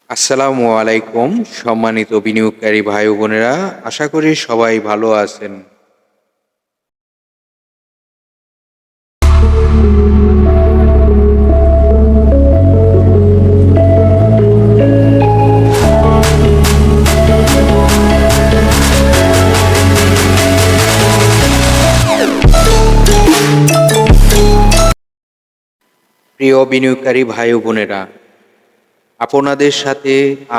আসসালামু আলাইকুম সম্মানিত বিনিয়োগকারী ভাই ও বোনেরা, আশা করি সবাই ভালো আছেন। প্রিয় বিনিয়োগকারী ভাই ও বোনেরা, আপনাদের সাথে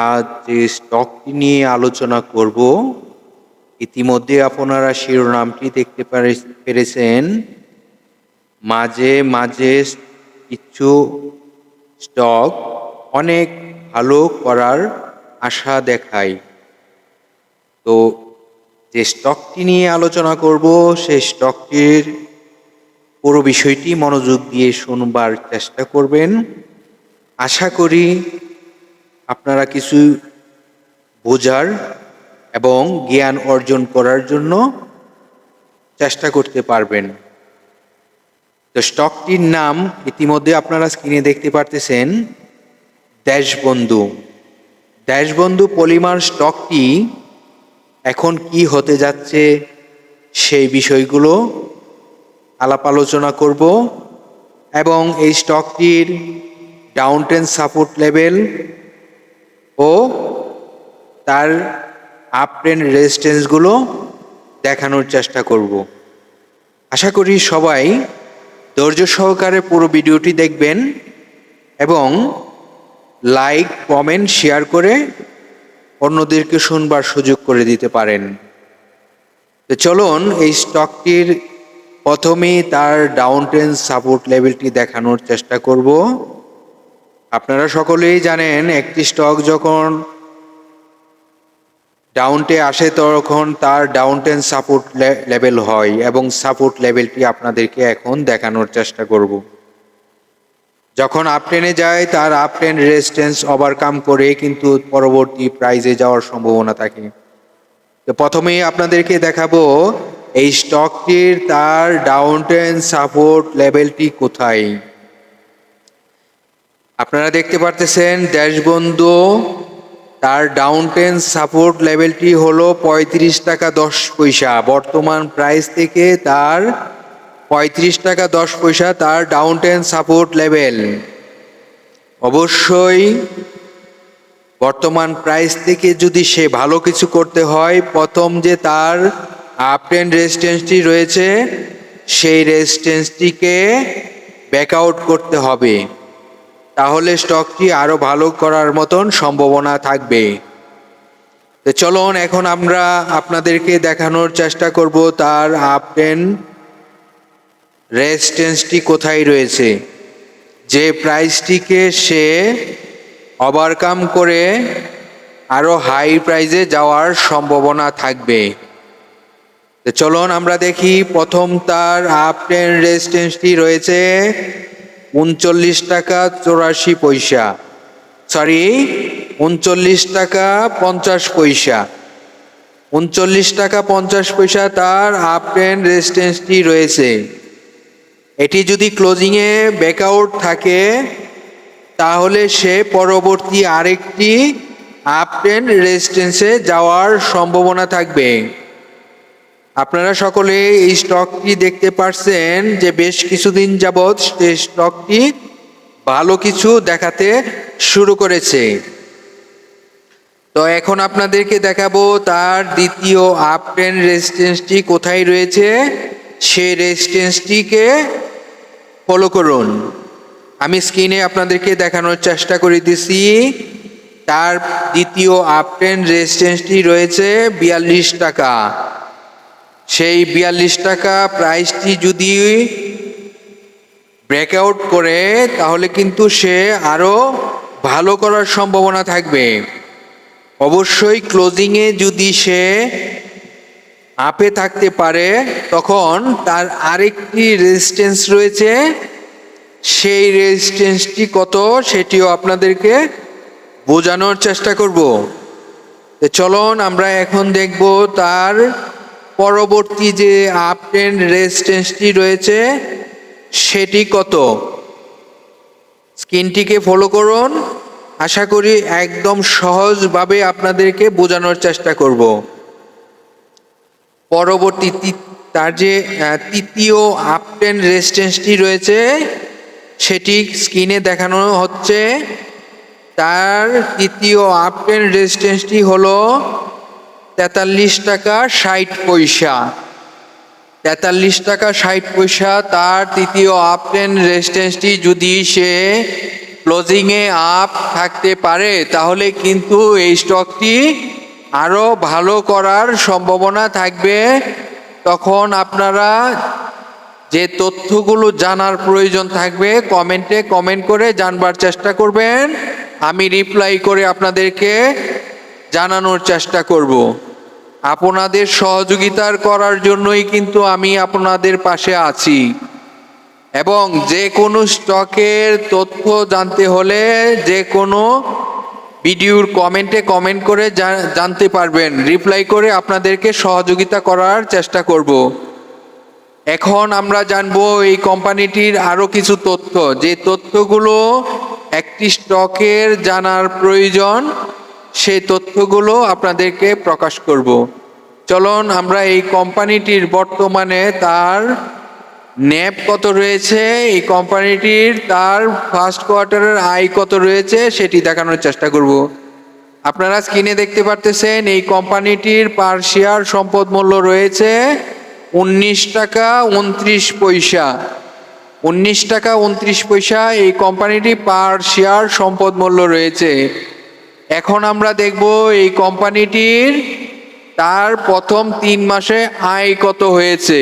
আজ যে স্টকটি নিয়ে আলোচনা করব, ইতিমধ্যে আপনারা শিরোনামটি দেখতে পেরেছেন। মাঝে মাঝে কিছু স্টক অনেক ভালো করার আশা দেখায়। তো যে স্টকটি নিয়ে আলোচনা করব, সেই স্টকটির পুরো বিষয়টি মনোযোগ দিয়ে শুনবার চেষ্টা করবেন। আশা করি আপনারা কিছু বোঝার এবং জ্ঞান অর্জন করার জন্য চেষ্টা করতে পারবেন। তো স্টকটির নাম ইতিমধ্যে আপনারা স্ক্রিনে দেখতে পারতেছেন, দেশবন্ধু। দেশবন্ধু পলিমার স্টকটি এখন কি হতে যাচ্ছে সেই বিষয়গুলো আলাপ আলোচনা করব এবং এই স্টকটির ডাউন ট্রেন্ড সাপোর্ট লেভেল ও তার আপ ট্রেন্ড রেজিস্ট্যান্সগুলো দেখানোর চেষ্টা করব। আশা করি সবাই ধৈর্য সহকারে পুরো ভিডিওটি দেখবেন এবং লাইক, কমেন্ট, শেয়ার করে অন্যদেরকে শুনবার সুযোগ করে দিতে পারেন। তো চলুন এই স্টকটির প্রথমেই তার ডাউন ট্রেন্ড সাপোর্ট লেভেলটি দেখানোর চেষ্টা করব। আপনারা সকলেই জানেন, একটি স্টক যখন ডাউনটে আসে তখন তার ডাউন ট্রেন্ড সাপোর্ট লেভেল হয় এবং সাপোর্ট লেভেলটি আপনাদেরকে এখন দেখানোর চেষ্টা করব। যখন আপট্রেনে যায় তার আপট্রেন্ড রেজিস্ট্যান্স ওভারকাম করে কিন্তু পরবর্তী প্রাইজে যাওয়ার সম্ভাবনা থাকে। তো প্রথমেই আপনাদেরকে দেখাবো এই স্টকটির তার ডাউন ট্রেন্ড সাপোর্ট লেভেলটি কোথায়। আপনারা দেখতে পারতেছেন দেশবন্ধু, তার ডাউন ট্রেন্ড সাপোর্ট লেভেলটি হলো 35 টাকা 10 পয়সা। বর্তমান প্রাইস থেকে তার 35 টাকা 10 পয়সা তার ডাউন ট্রেন্ড সাপোর্ট লেভেল। অবশ্যই বর্তমান প্রাইস থেকে যদি সে ভালো কিছু করতে হয়, প্রথম যে তার আপ ট্রেন্ড রেজিস্ট্যান্সটি রয়েছে সেই রেজিস্ট্যান্সটিকে ব্যাকআউট করতে হবে, তাহলে স্টকটি আরো ভালো করার মতন সম্ভাবনা থাকবে। তো চলুন এখন আমরা আপনাদেরকে দেখানোর চেষ্টা করব তার আপ ট্রেন্ড রেজিস্ট্যান্সটি কোথায় রয়েছে, যে প্রাইসটিকে সে ওভারকাম করে আরো হাই প্রাইজে যাওয়ার সম্ভাবনা থাকবে। তো চলুন আমরা দেখি, প্রথম তার আপ ট্রেন্ড রেজিস্ট্যান্সটি রয়েছে 39 টাকা 84 পয়সা, 39 টাকা 50 পয়সা। 39 টাকা 50 পয়সা তার আপ ট্রেন্ড রেজিস্ট্যান্সটি রয়েছে। এটি যদি ক্লোজিংয়ে ব্যাকআউট থাকে তাহলে সে পরবর্তী আরেকটি আপ ট্রেন্ড রেজিস্ট্যান্সে যাওয়ার সম্ভাবনা থাকবে। আপনারা সকলে এই স্টকটি দেখতে পাচ্ছেন যে বেশ কিছুদিন যাবৎ এই স্টকটি ভালো কিছু দেখাতে শুরু করেছে। তো এখন আপনাদেরকে দেখাবো তার দ্বিতীয় আপ ট্রেন্ড রেজিস্ট্যান্সটি কোথায় রয়েছে, সেই রেজিস্ট্যান্সটিকে ফলো করুন। আমি স্ক্রিনে আপনাদেরকে দেখানোর চেষ্টা করে দিছি। তার দ্বিতীয় আপ ট্রেন্ড রেজিস্ট্যান্সটি রয়েছে 42 টাকা। সেই 42 টাকা প্রাইসটি যদি ব্রেকআউট করে তাহলে কিন্তু সে আরো ভালো করার সম্ভাবনা থাকবে। অবশ্যই ক্লোজিংয়ে যদি সে আপে থাকতে পারে তখন তার আরেকটি রেজিস্ট্যান্স রয়েছে, সেই রেজিস্ট্যান্সটি কত সেটিও আপনাদেরকে বোঝানোর চেষ্টা করব। চলুন আমরা এখন দেখব তার পরবর্তী যে আপ ট্রেন্ড রেজিস্ট্যান্সটি রয়েছে সেটি কত। স্ক্রিনটিকে ফলো করুন, আশা করি একদম সহজভাবে আপনাদেরকে বোঝানোর চেষ্টা করব। পরবর্তী তার যে তৃতীয় আপট্রেন্ড রেজিস্ট্যান্সটি রয়েছে সেটি স্ক্রিনে দেখানো হচ্ছে। তার তৃতীয় আপট্রেন্ড রেজিস্ট্যান্সটি হলো 43 টাকা 60 পয়সা। 43 টাকা 60 পয়সা তার তৃতীয় আপট্রেন্ড রেজিস্ট্যান্সটি যদি সে ক্লোজিংয়ে আপ থাকতে পারে তাহলে কিন্তু এই স্টকটি আরও ভালো করার সম্ভাবনা থাকবে। তখন আপনারা যে তথ্যগুলো জানার প্রয়োজন থাকবে কমেন্টে কমেন্ট করে জানবার চেষ্টা করবেন, আমি রিপ্লাই করে আপনাদেরকে জানানোর চেষ্টা করব। আপনাদের সহযোগিতার করার জন্যই কিন্তু আমি আপনাদের পাশে আছি। এবং যে কোনো স্টকের তথ্য জানতে হলে যে কোনো ভিডিওর কমেন্টে কমেন্ট করে জানতে পারবেন, রিপ্লাই করে আপনাদেরকে সহযোগিতা করার চেষ্টা করব। এখন আমরা জানবো এই কোম্পানিটির আরও কিছু তথ্য, যে তথ্যগুলো একটি স্টকের জানার প্রয়োজন, সেই তথ্যগুলো আপনাদেরকে প্রকাশ করব। চলুন আমরা এই কোম্পানিটির বর্তমানে তার ন্যাপ কত রয়েছে, এই কোম্পানিটির তার ফার্স্ট কোয়ার্টারের আয় কত রয়েছে সেটি দেখানোর চেষ্টা করব। আপনারা স্ক্রিনে দেখতে পারতেছেন এই কোম্পানিটির পার শেয়ার সম্পদ মূল্য রয়েছে 19 টাকা 29 পয়সা। 19 টাকা 29 পয়সা এই কোম্পানিটি পার শেয়ার সম্পদ মূল্য রয়েছে। এখন আমরা দেখব এই কোম্পানিটির তার প্রথম 3 মাসে আয় কত হয়েছে।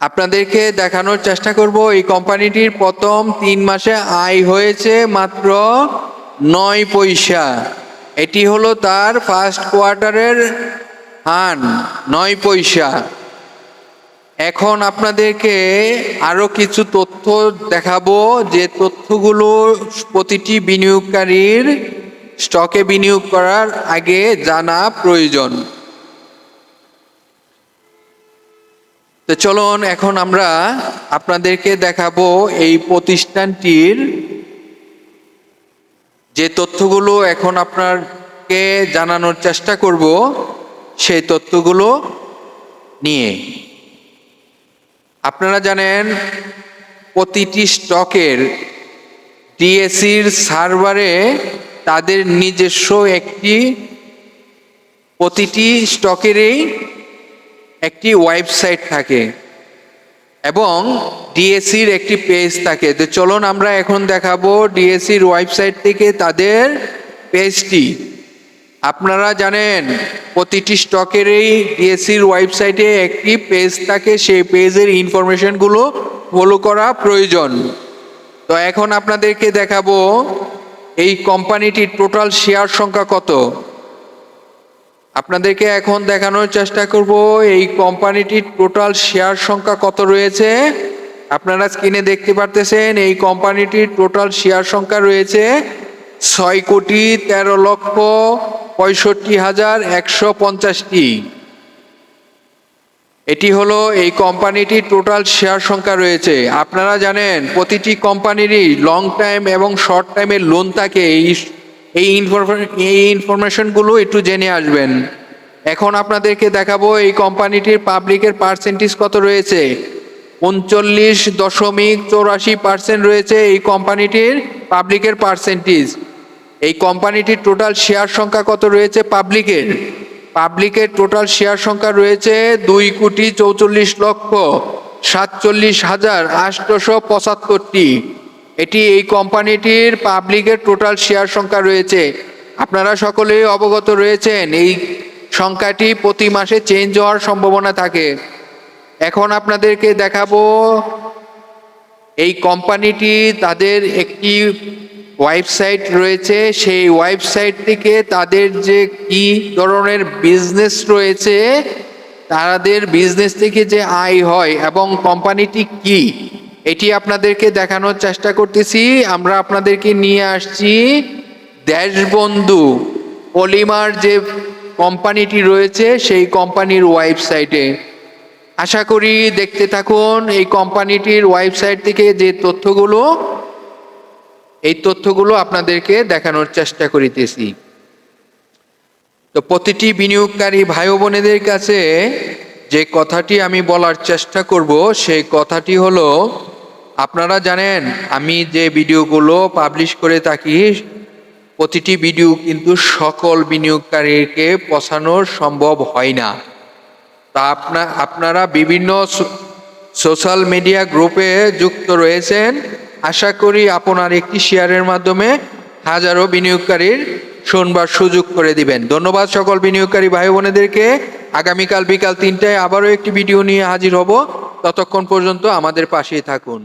আপনাদেরকে দেখানোর চেষ্টা করব এই কোম্পানিটির প্রথম 3 মাসে আয় হয়েছে মাত্র 9 পয়সা। এটি হলো তার ফার্স্ট কোয়ার্টারের আন 9 পয়সা। এখন আপনাদেরকে আরো কিছু তথ্য দেখাবো, যে তথ্যগুলো প্রতিটি বিনিয়োগকারীর স্টকে বিনিয়োগ করার আগে জানা প্রয়োজন। তো চলুন এখন আমরা আপনাদেরকে দেখাবো এই প্রতিষ্ঠানটির যে তথ্যগুলো এখন আপনাকে জানানোর চেষ্টা করব সেই তথ্যগুলো নিয়ে। আপনারা জানেন প্রতিটি স্টকের ডিএসইর সার্ভারে তাদের নিজস্ব প্রতিটি স্টকেরই একটি ওয়েবসাইট থাকে এবং ডিএসইর একটি পেজ থাকে। তো চলুন আমরা এখন দেখাবো ডিএসইর ওয়েবসাইট থেকে তাদের পেজটি। আপনারা জানেন প্রতিটি স্টকেরই ডিএসইর ওয়েবসাইটে একটি পেজ থাকে, সেই পেজের ইনফরমেশনগুলো ফলো করা প্রয়োজন। তো এখন আপনাদেরকে দেখাবো এই কোম্পানিটির টোটাল শেয়ার সংখ্যা কত। আপনাদেরকে এখন দেখানোর চেষ্টা করব এই কোম্পানিটির টোটাল শেয়ার সংখ্যা কত রয়েছে। আপনারা স্ক্রিনে দেখতে পারতেছেন এই কোম্পানিটির টোটাল শেয়ার সংখ্যা রয়েছে 6,13,65,150টি। এটি হলো এই কোম্পানিটির টোটাল শেয়ার সংখ্যা রয়েছে। আপনারা জানেন প্রতিটি কোম্পানিরই লং টাইম এবং শর্ট টাইমের লোন থাকে, এই ইনফরমেশনগুলো একটু জেনে আসবেন। এখন আপনাদেরকে দেখাবো এই কোম্পানিটির পাবলিকের পার্সেন্টেজ কত রয়েছে। 39.84% রয়েছে এই কোম্পানিটির পাবলিকের পার্সেন্টেজ। এই কোম্পানিটির টোটাল শেয়ার সংখ্যা কত রয়েছে পাবলিকের টোটাল শেয়ার সংখ্যা রয়েছে 2,44,47,875টি। এটি এই কোম্পানিটির পাবলিকের টোটাল শেয়ার সংখ্যা রয়েছে। আপনারা সকলেই অবগত রয়েছেন এই সংখ্যাটি প্রতি মাসে চেঞ্জ হওয়ার সম্ভাবনা থাকে। এখন আপনাদেরকে দেখাবো এই কোম্পানিটি তাদের একটি ওয়েবসাইট রয়েছে, সেই ওয়েবসাইট থেকে তাদের যে কি ধরনের বিজনেস রয়েছে, তাদের বিজনেস থেকে যে আয় হয় এবং কোম্পানিটি কি, এটি আপনাদেরকে দেখানোর চেষ্টা করতেছি। আমরা আপনাদেরকে নিয়ে আসছি দেশবন্ধু পলিমার যে কোম্পানিটি রয়েছে সেই কোম্পানির ওয়েবসাইটে। আশা করি দেখতে থাকুন এই কোম্পানিটির ওয়েবসাইট থেকে যে তথ্যগুলো এই তথ্যগুলো আপনাদেরকে দেখানোর চেষ্টা করিতেছি। তো প্রতিটি বিনিয়োগকারী ভাই ও বোনেদের কাছে যে কথাটি আমি বলার চেষ্টা করব সেই কথাটি হলো, আপনারা জানেন আমি যে ভিডিওগুলো পাবলিশ করে থাকি প্রতিটি ভিডিও কিন্তু সকল বিনিয়োগকারীকে পৌঁছানো সম্ভব হয় না। তা আপনারা বিভিন্ন সোশ্যাল মিডিয়া গ্রুপে যুক্ত রয়েছেন, আশা করি আপনার একটি শেয়ারের মাধ্যমে হাজারো বিনিয়োগকারীর শোনবার সুযোগ করে দিবেন। ধন্যবাদ সকল বিনিয়োগকারী ভাই বোনেদেরকে। আগামীকাল বিকাল 3টায় আবারও একটি ভিডিও নিয়ে হাজির হব। ততক্ষণ পর্যন্ত আমাদের পাশেই থাকুন।